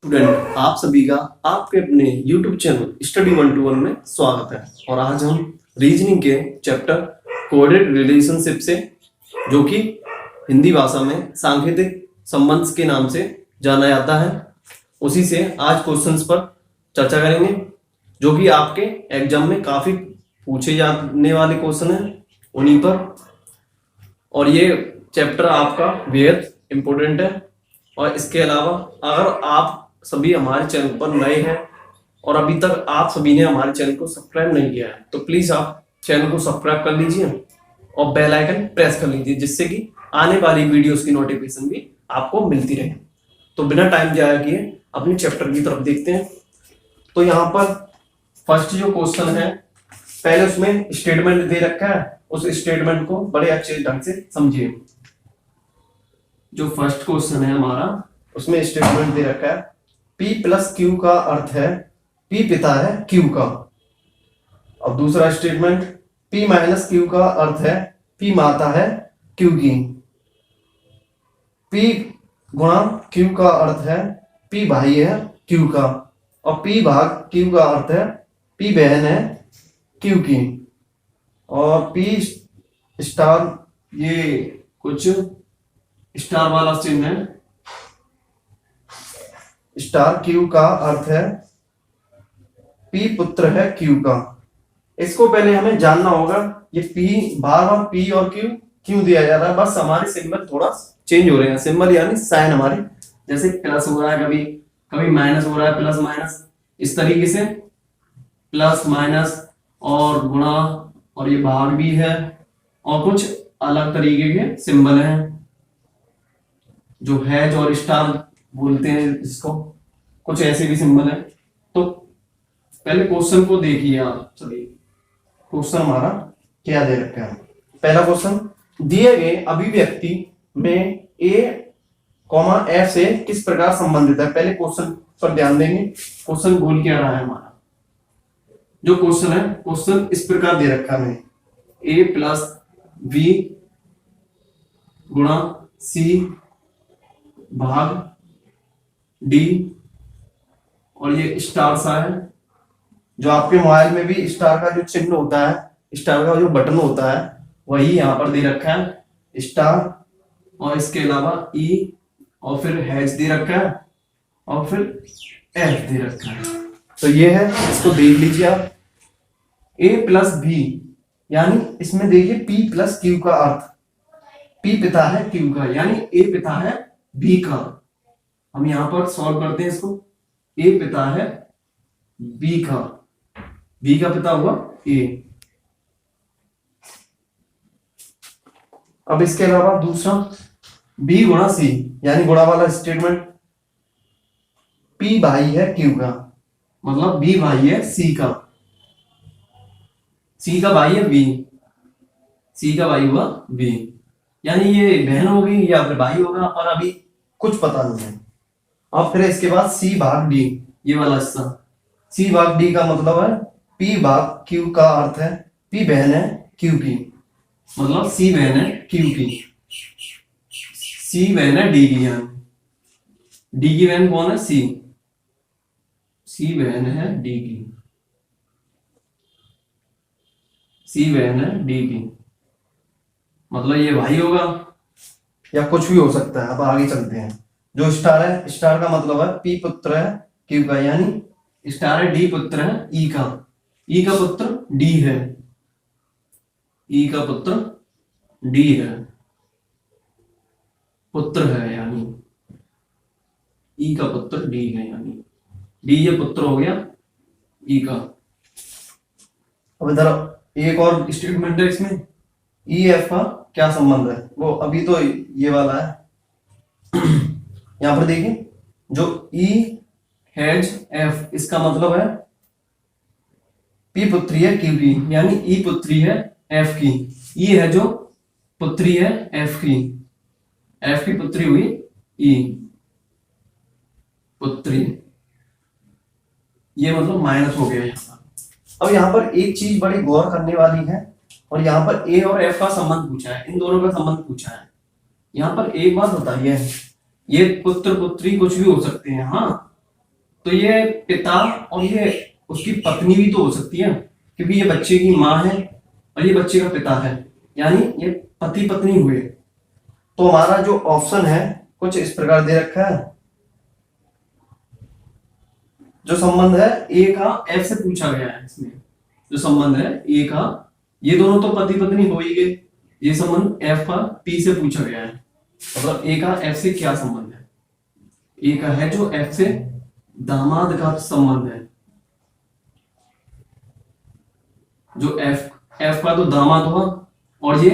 Student आप सभी का आपके अपने YouTube चैनल स्टडी 121 में स्वागत है। और आज हम रीजनिंग के चैप्टर कोऑर्डिनेट रिलेशनशिप से, जो कि हिंदी भाषा में सांकेतिक संबंध के नाम से जाना जाता है, उसी से आज क्वेश्चंस पर चर्चा करेंगे, जो कि आपके एग्जाम में काफी पूछे जाने वाले क्वेश्चन हैं उन्हीं पर। और ये चैप्टर आपका बेहद इम्पोर्टेंट है। और इसके अलावा अगर आप सभी हमारे चैनल पर नए हैं और अभी तक आप सभी ने हमारे चैनल को सब्सक्राइब नहीं किया है, तो प्लीज आप चैनल को सब्सक्राइब कर लीजिए और बेल आइकन प्रेस कर लीजिए, जिससे कि आने वाली वीडियोस की नोटिफिकेशन भी आपको मिलती रहे। तो बिना टाइम जाया किए अपने चैप्टर की तरफ देखते हैं। तो यहाँ पर फर्स्ट जो क्वेश्चन है, पहले उसमें स्टेटमेंट दे रखा है, उस स्टेटमेंट को बड़े अच्छे ढंग से समझिए। जो फर्स्ट क्वेश्चन है हमारा, उसमें स्टेटमेंट दे रखा है P प्लस क्यू का अर्थ है P पिता है Q का। अब दूसरा स्टेटमेंट P माइनस क्यू का अर्थ है P माता है Q की। P गुणा Q का अर्थ है P भाई है Q का। और P भाग Q का अर्थ है P बहन है Q की। और P स्टार, ये कुछ स्टार वाला चिन्ह है, स्टार Q का अर्थ है P पुत्र है Q का। इसको पहले हमें जानना होगा, ये P बार बार P और Q क्यों दिया जा रहा है। बस हमारे सिंबल थोड़ा चेंज हो रहे हैं, सिंबल यानी साइन हमारे, जैसे प्लस हो रहा है, कभी कभी माइनस हो रहा है, प्लस माइनस, इस तरीके से प्लस माइनस और गुणा, और ये भाग भी है, और कुछ अलग तरीके के सिंबल हैं जो हैज और स्टार बोलते हैं इसको, कुछ ऐसे भी सिंबल है। तो पहले क्वेश्चन को देखिए आप सभी। क्वेश्चन हमारा क्या दे रखा है। पहला क्वेश्चन, दिए गए अभिव्यक्ति में a, f से किस प्रकार संबंधित है। पहले क्वेश्चन पर ध्यान देंगे, क्वेश्चन बोल क्या रहा है हमारा। जो क्वेश्चन है, क्वेश्चन इस प्रकार दे रखा है, a प्लस v गुणा c भाग डी, और ये स्टार सा है, जो आपके मोबाइल में भी स्टार का जो चिन्ह होता है, स्टार का जो बटन होता है, वही यहाँ पर दे रखा है स्टार। और इसके अलावा ई, और फिर हैच दे रखा है, और फिर एफ दे रखा है। तो ये है, इसको देख लीजिए आप। ए प्लस बी, यानी इसमें देखिए P प्लस क्यू का अर्थ, P पिता है Q का, यानी A पिता है B का। हम यहां पर सॉल्व करते हैं इसको। A पिता है B का, B का पिता हुआ A। अब इसके अलावा दूसरा B गुणा C, यानी गुणा वाला स्टेटमेंट, P भाई है Q का, मतलब B भाई है C का, C का भाई है B, C का भाई हुआ B, यानी ये बहन होगी या फिर भाई होगा, और अभी कुछ पता नहीं है। अब फिर इसके बाद C भाग D, ये वाला हिस्सा, C भाग D का मतलब है P भाग Q का अर्थ है P बहन है Q की, मतलब C बहन है Q की, C बहन है D की, यानी D की बहन कौन है, C बहन है D की, C बहन है D की, मतलब ये भाई होगा या कुछ भी हो सकता है। अब आगे चलते हैं। जो स्टार है, स्टार का मतलब है P पुत्र है Q का, यानी स्टार है D पुत्र है E का, E का पुत्र D है, E का पुत्र D है, पुत्र है, यानी E का पुत्र D है, यानी D ये पुत्र हो गया E का। अब इधर एक और स्टेटमेंट है इसमें, ई एफ का क्या संबंध है, वो अभी तो ये वाला है। यहां पर देखिए, जो ई हैज एफ, इसका मतलब है पी पुत्री है क्यू की, यानी ई पुत्री है एफ की, ई है जो पुत्री है एफ की, एफ की पुत्री हुई ई पुत्री, ये मतलब माइनस हो गया यहाँ पर। अब यहाँ पर एक चीज बड़ी गौर करने वाली है, और यहाँ पर ए और एफ का संबंध पूछा है, इन दोनों का संबंध पूछा है। यहाँ पर एक बात बताइए, ये पुत्र पुत्री कुछ भी हो सकते हैं, हाँ, तो ये पिता और ये उसकी पत्नी भी तो हो सकती है, क्योंकि ये बच्चे की माँ है और ये बच्चे का पिता है, यानी ये पति पत्नी हुए। तो हमारा जो ऑप्शन है कुछ इस प्रकार दे रखा है। जो संबंध है ए का एफ से पूछा गया है, इसमें जो संबंध है ए का, ये दोनों तो पति पत्नी हो ही गए, ये संबंध एफ का पी से पूछा गया है। मतलब ए का एफ से क्या संबंध है? ए का है जो एफ से दामाद का संबंध है। जो एफ का तो दामाद हुआ, और ये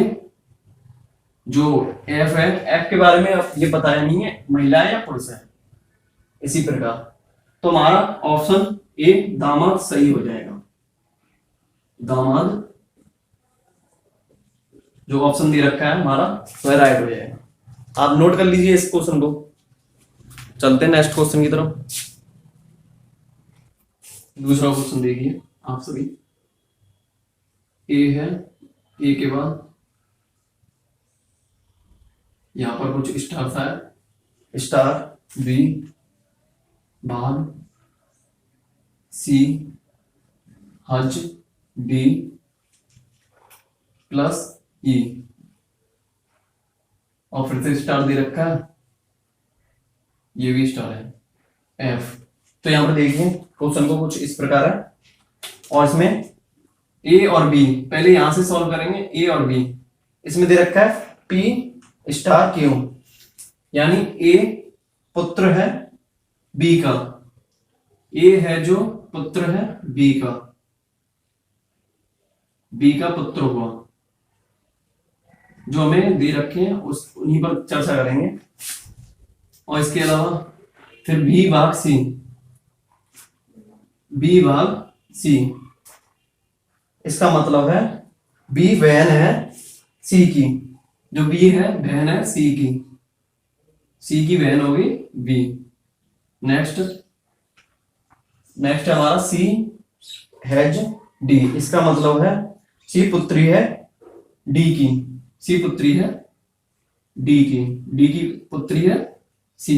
जो एफ है, एफ के बारे में ये बताया नहीं है महिला है या पुरुष है। इसी प्रकार तो हमारा ऑप्शन ए दामाद सही हो जाएगा। दामाद जो ऑप्शन दे रखा है हमारा वह राइट हो जाएगा। आप नोट कर लीजिए इस क्वेश्चन को। चलते हैं नेक्स्ट क्वेश्चन की तरफ। दूसरा क्वेश्चन देखिए आप सभी। ए है, ए के बाद यहां पर कुछ स्टार सा है, स्टार बी भाग सी हज डी प्लस ई, और फिर से स्टार दे रखा है, ये भी स्टार है एफ। तो यहां पर देखिए क्वेश्चन को कुछ इस प्रकार है, और इसमें ए और बी पहले यहां से सॉल्व करेंगे। ए और बी इसमें दे रखा है पी स्टार क्यू, यानी ए पुत्र है बी का, ए है जो पुत्र है बी का, बी का पुत्र हुआ, जो हमें दे रखे हैं उस उन्हीं पर चर्चा करेंगे। और इसके अलावा फिर बी भाग सी, बी भाग सी, इसका मतलब है बी बहन है सी की, जो बी है बहन है सी की, सी की बहन होगी बी। नेक्स्ट है हमारा सी हैज डी, इसका मतलब है सी पुत्री है डी की, सी पुत्री है डी की, डी की पुत्री है सी,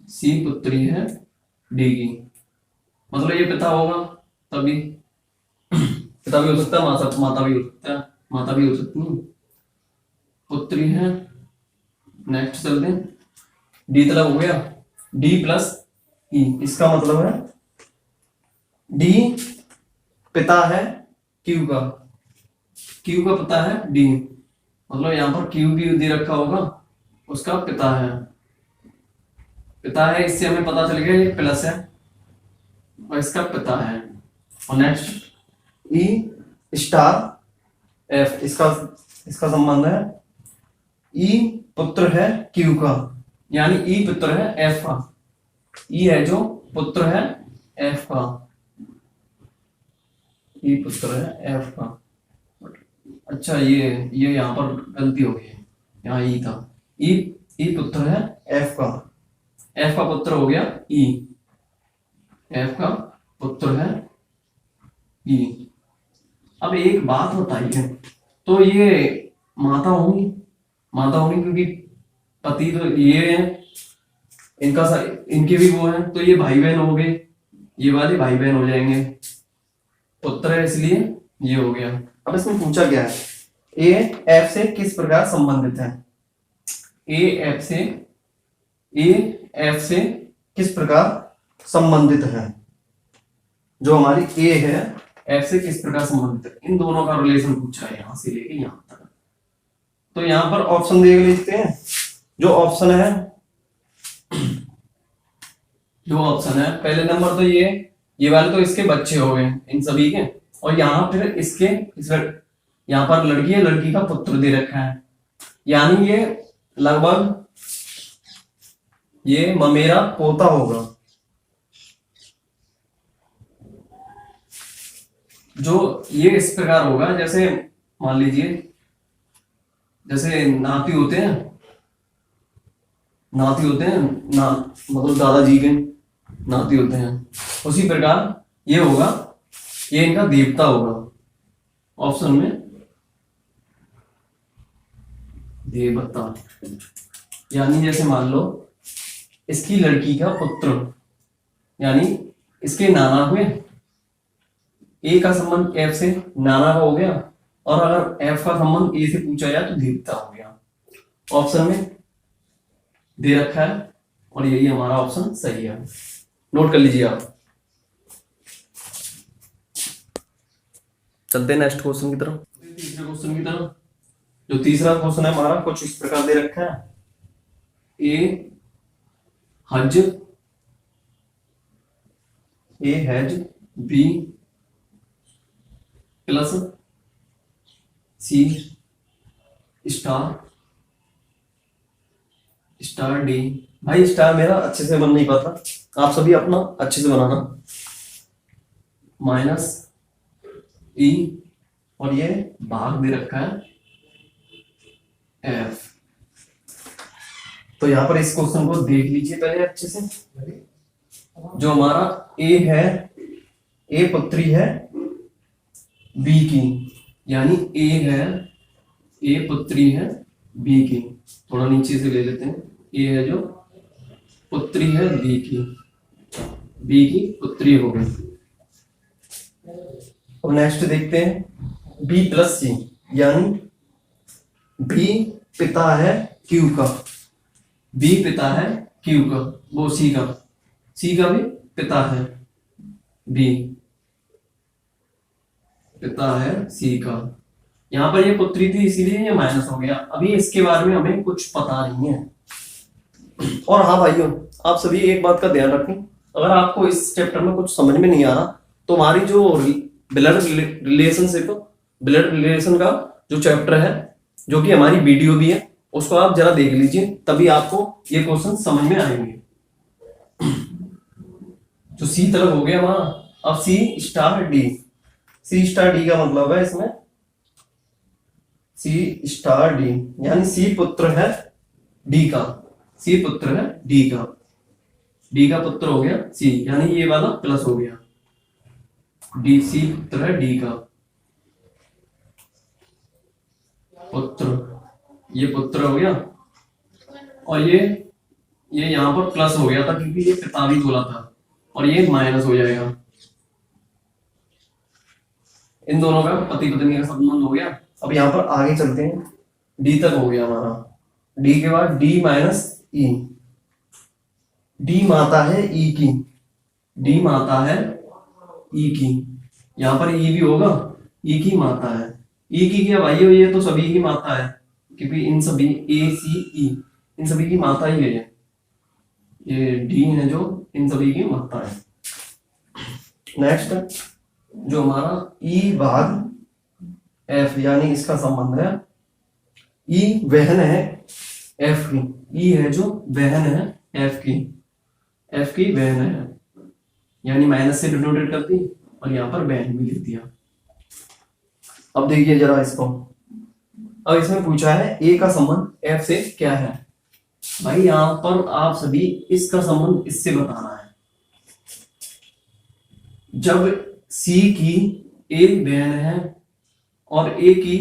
सी पुत्री है डी की। मतलब ये पिता होगा तभी, पिता भी हो सकता है, माता भी हो सकता है, माता भी हो सकती है, पुत्री है। नेक्स्ट चलते हैं, डी तलब हो गया, डी प्लस ई, इसका मतलब है डी पिता है क्यू का, क्यू का पिता है डी, मतलब यहां पर क्यू भी दे रखा होगा, उसका पिता है, पिता है, इससे हमें पता चल गया ये प्लस है और इसका पिता है। और नेक्स्ट ई स्टार एफ, इसका संबंध है ई पुत्र है क्यू का, यानी ई पुत्र है एफ का, ई है जो पुत्र है एफ का, ई पुत्र है एफ का। अच्छा ये यहां पर गलती हो गई है, यहाँ ई था, ई पुत्र है एफ का, एफ का पुत्र हो गया ई, एफ का पुत्र है ई। अब एक बात बताइए, तो ये माता होंगी, क्योंकि पति तो ये है, इनके भी वो है, तो ये भाई बहन हो गए, ये वाले भाई बहन हो जाएंगे, पुत्र है इसलिए ये हो गया। अब इसमें पूछा गया है ए एफ से किस प्रकार संबंधित है, ए एफ से किस प्रकार संबंधित है, जो हमारी ए है एफ से किस प्रकार संबंधित है, इन दोनों का रिलेशन पूछा है यहां से लेके यहां तक। तो यहां पर ऑप्शन देख लेते हैं। जो ऑप्शन है पहले नंबर तो ये वाले तो इसके बच्चे हो गए इन सभी के, और यहां फिर यहां पर लड़की है, लड़की का पुत्र दे रखा है, यानी ये लगभग ये ममेरा पोता होगा, जो ये इस प्रकार होगा जैसे मान लीजिए जैसे नाती होते हैं मतलब दादाजी के नाती होते हैं, उसी प्रकार ये होगा, ये इनका देवता होगा। ऑप्शन में देवता, यानी जैसे मान लो इसकी लड़की का पुत्र, यानी इसके नाना हुए। ए का संबंध एफ से नाना का हो गया, और अगर एफ का संबंध ए से पूछा जाए तो देवता हो गया। ऑप्शन में दे रखा है और यही हमारा ऑप्शन सही है, नोट कर लीजिए आप। चलते हैं नेक्स्ट क्वेश्चन की तरफ, तीसरे क्वेश्चन की तरफ। जो तीसरा क्वेश्चन है हमारा कुछ इस प्रकार दे रखा है, A has B plus C star D. भाई स्टार मेरा अच्छे से बन नहीं पाता, आप सभी अपना अच्छे से बनाना। माइनस ई और ये भाग दे रखा है एफ। तो यहां पर इस क्वेश्चन को देख लीजिए पहले अच्छे से। जो हमारा ए है, ए पुत्री है बी की, यानी ए पुत्री है बी की। थोड़ा नीचे से ले लेते हैं। ए है जो पुत्री है बी की पुत्री हो गई। अब नेक्स्ट देखते हैं बी प्लस सी, यानी बी पिता है क्यू का, बी पिता है क्यू का, वो सी का भी पिता है, बी पिता है सी का। यहां पर ये पुत्री थी इसीलिए ये माइनस हो गया। अभी इसके बारे में हमें कुछ पता नहीं है। और हाँ भाइयों, आप सभी एक बात का ध्यान रखें, अगर आपको इस चैप्टर में कुछ समझ में नहीं आ रहा तो हमारी जो ब्लड रिलेशन का जो चैप्टर है, जो कि हमारी वीडियो भी है, उसको आप जरा देख लीजिए, तभी आपको ये क्वेश्चन समझ में आएंगे। जो सी तरफ हो गया वहां, अब सी स्टार डी का मतलब है इसमें सी स्टार डी, यानी सी पुत्र है डी का, डी का पुत्र हो गया सी, यानी ये वाला प्लस हो गया, डी सी पुत्र है डी का पुत्र, ये पुत्र हो गया, और ये यहां पर प्लस हो गया था क्योंकि ये पिता भी बोला था, और ये माइनस हो जाएगा। इन दोनों का पति पत्नी का संबंध हो गया। अब यहां पर आगे चलते हैं, डी तक हो गया हमारा, डी के बाद डी माइनस ई, डी माता है ई की, यहां पर ई भी होगा, ई की माता है, ई की क्या भाई, ये तो सभी की माता है क्योंकि इन सभी ए सी ई इन सभी की माता ही है, ये डी है जो इन सभी की माता है। नेक्स्ट जो हमारा ई भाग एफ, यानी इसका संबंध है, ई बहन है एफ की, ई है जो बहन है एफ की बहन है, यानी माइनस से डिनोटेट करती और यहां पर बहन भी लिख दिया। अब देखिए जरा इसको, अब इसमें पूछा है ए का संबंध एफ से क्या है। भाई यहां पर आप सभी इसका संबंध इससे बताना है। जब सी की ए बहन है और ए की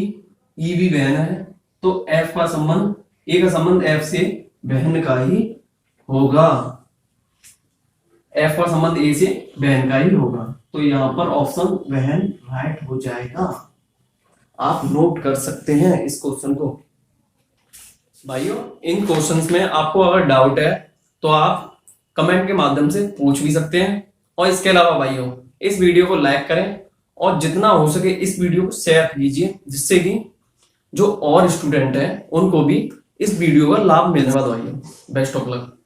ई भी बहन है, तो एफ का संबंध, ए का संबंध एफ से बहन का ही होगा, एफ का संबंध ए से बहन का ही होगा। तो यहां पर ऑप्शन बहन राइट हो जाएगा। आप नोट कर सकते हैं इस क्वेश्चन को। भाइयों, इन क्वेश्चंस में आपको अगर डाउट है तो आप कमेंट के माध्यम से पूछ भी सकते हैं। और इसके अलावा भाइयों, इस वीडियो को लाइक करें और जितना हो सके इस वीडियो को शेयर कीजिए, जिससे कि जो और स्टूडेंट हैं उनको भी इस वीडियो का लाभ मिलने वाला है। Best of luck.